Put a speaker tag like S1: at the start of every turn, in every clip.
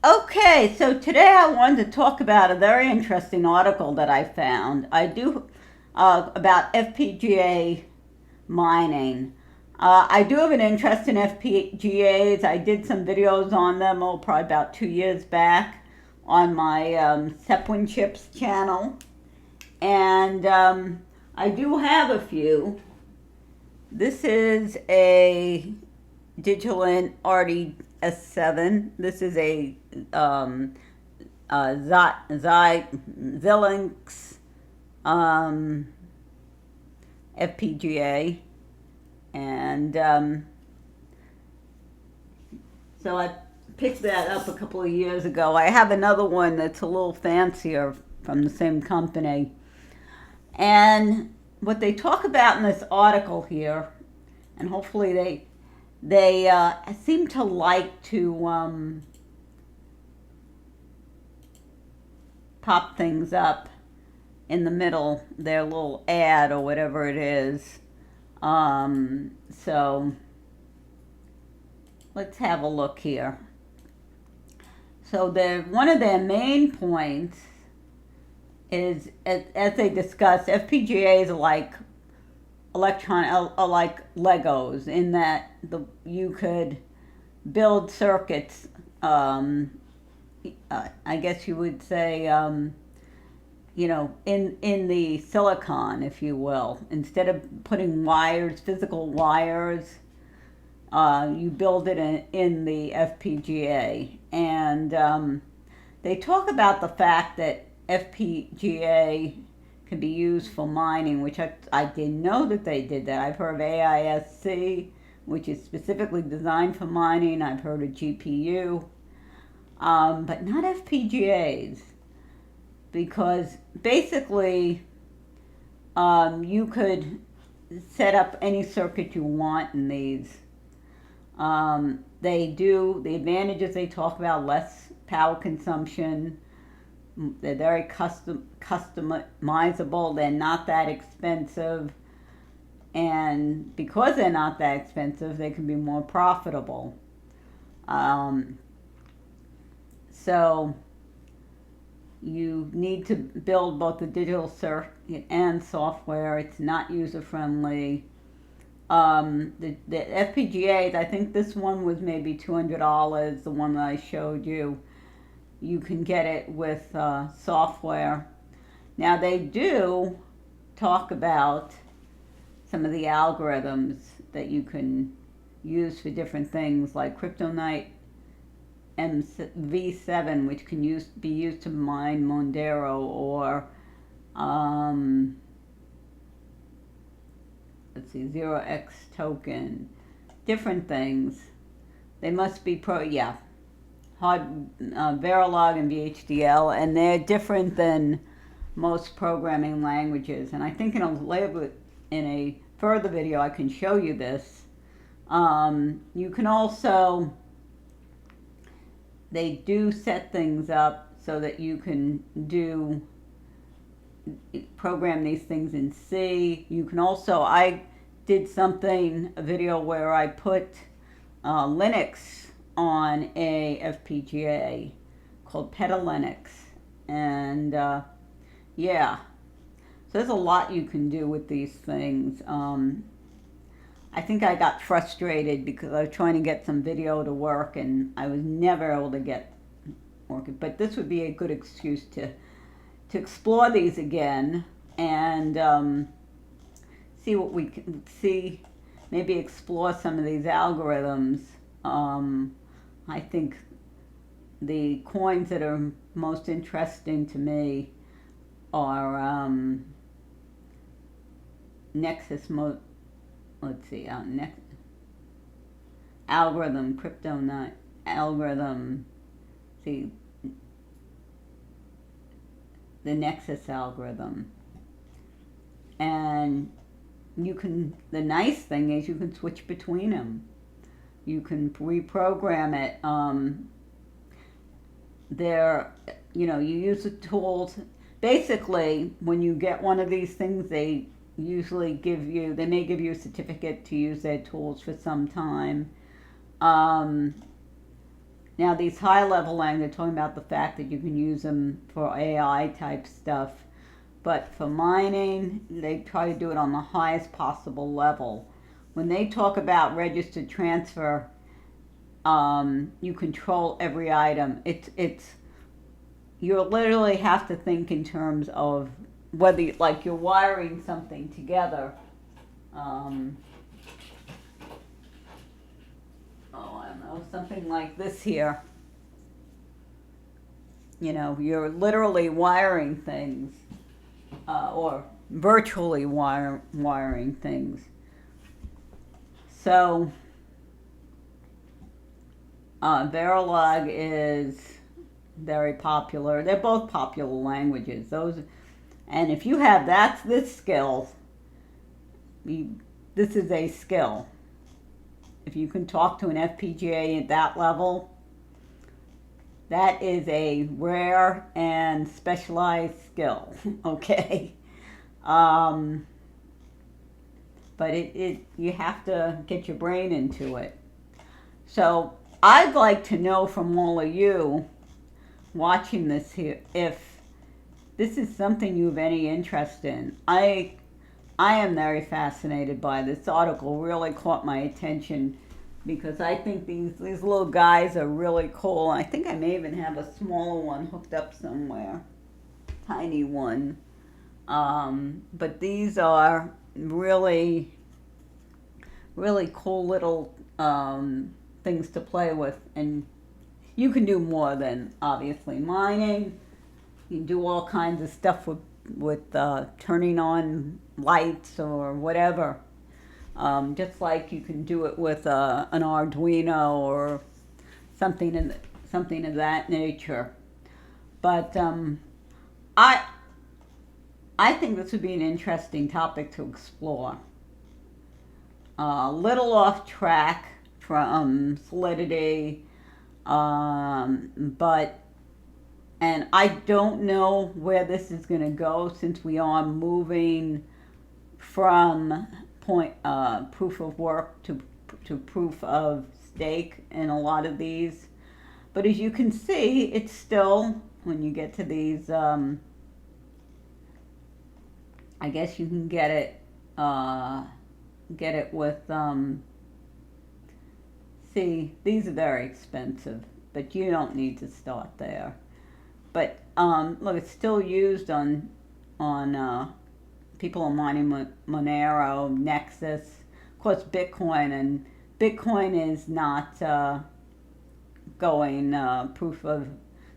S1: Okay, so today I wanted to talk about a very interesting article that I found. About FPGA mining. I do have an interest in FPGAs. I did some videos on them, probably about 2 years back, on my Sepwin Chips channel, and I do have a few. This is a Digilent RDS7. This is a Xilinx FPGA, and so I picked that up a couple of years ago. I have another one that's a little fancier from the same company, and what they talk about in this article here, and hopefully they seem to like to pop things up in the middle, their little ad or whatever it is. So let's have a look here. So one of their main points is, as they discuss, FPGAs are like like Legos, in that you could build circuits. I guess you would say, in the silicon, if you will, instead of putting physical wires. You build it in the FPGA, and they talk about the fact that FPGA can be used for mining, which I didn't know that they did that. I've heard of AISC, which is specifically designed for mining. I've heard of GPU, but not FPGAs, because basically you could set up any circuit you want in these. The advantages they talk about: less power consumption. They're very customizable. They're not that expensive, and because they're not that expensive, they can be more profitable. So you need to build both the digital circuit and software. It's not user friendly. The FPGAs, I think this one was maybe $200, the one that I showed you. You can get it with software. Now, they do talk about some of the algorithms that you can use for different things, like Kryptonite V7, which can be used to mine Mondero, or let's see, 0x token, different things. They must be Verilog and VHDL, and they're different than most programming languages. And I think in a further video I can show you this. You can also, they do set things up so that you can program these things in C. You can also, I did a video where I put Linux on a FPGA called Petalinux, and yeah, so there's a lot you can do with these things. I think I got frustrated because I was trying to get some video to work, and I was never able to get working. But this would be a good excuse to explore these again, and see what we can see. Maybe explore some of these algorithms. I think the coins that are most interesting to me are Nexus. Let's see, algorithm, Kryptonite algorithm. See, the Nexus algorithm, and the nice thing is you can switch between them. You can reprogram it. You use the tools. Basically, when you get one of these things, they may give you a certificate to use their tools for some time. Now these high-level languages, they're talking about the fact that you can use them for AI type stuff, but for mining, they try to do it on the highest possible level. When they talk about registered transfer, you control every item. You literally have to think in terms of whether, like, you're wiring something together. I don't know, something like this here. You know, you're literally wiring things, or virtually wiring things. So, Verilog is very popular. They're both popular languages. And if you have this skill, this is a skill. If you can talk to an FPGA at that level, that is a rare and specialized skill, okay? But you have to get your brain into it. So I'd like to know from all of you watching this here if this is something you have any interest in. I am very fascinated by this article. Really caught my attention because I think these little guys are really cool. I think I may even have a smaller one hooked up somewhere, tiny one. But these are really, really cool little things to play with, and you can do more than obviously mining. You can do all kinds of stuff with turning on lights or whatever. Just like you can do it with an Arduino or something of that nature. But I think this would be an interesting topic to explore. A little off track from Solidity, and I don't know where this is going to go, since we are moving from proof of work to proof of stake in a lot of these. But as you can see, it's still, when you get to these, I guess you can get it with, see, these are very expensive, but you don't need to start there. But look, it's still used on people are mining Monero, Nexus, of course Bitcoin, and Bitcoin is not going proof of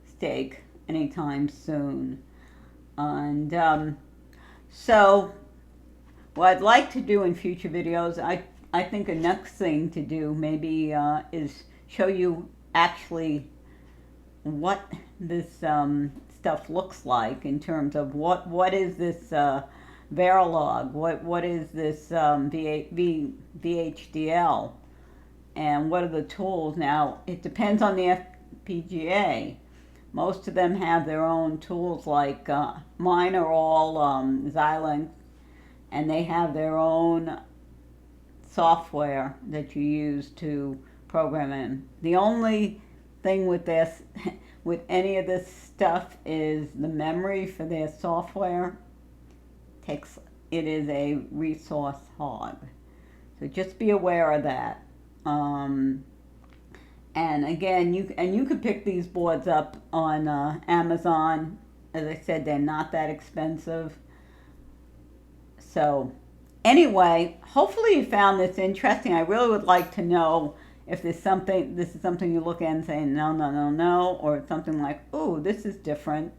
S1: stake anytime soon. And so what I'd like to do in future videos, I think a next thing to do maybe is show you actually what this stuff looks like in terms of what is this Verilog, what is this VHDL, and what are the tools. Now, it depends on the FPGA. Most of them have their own tools, like mine are all Xilinx, and they have their own software that you use to program in. The only thing with this, with any of this stuff, is the memory for their software. It is a resource hog. So just be aware of that. And again, you can pick these boards up on Amazon. As I said, they're not that expensive. So anyway, hopefully you found this interesting. I really would like to know if this is something you look at and say, no, no, no, no, or something like, ooh, this is different.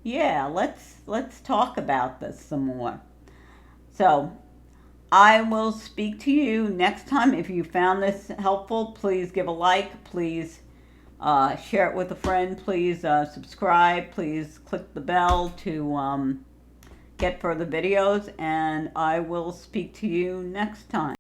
S1: Yeah, let's talk about this some more. So I will speak to you next time. If you found this helpful, please give a like. Please share it with a friend. Please subscribe. Please click the bell to get further videos. And I will speak to you next time.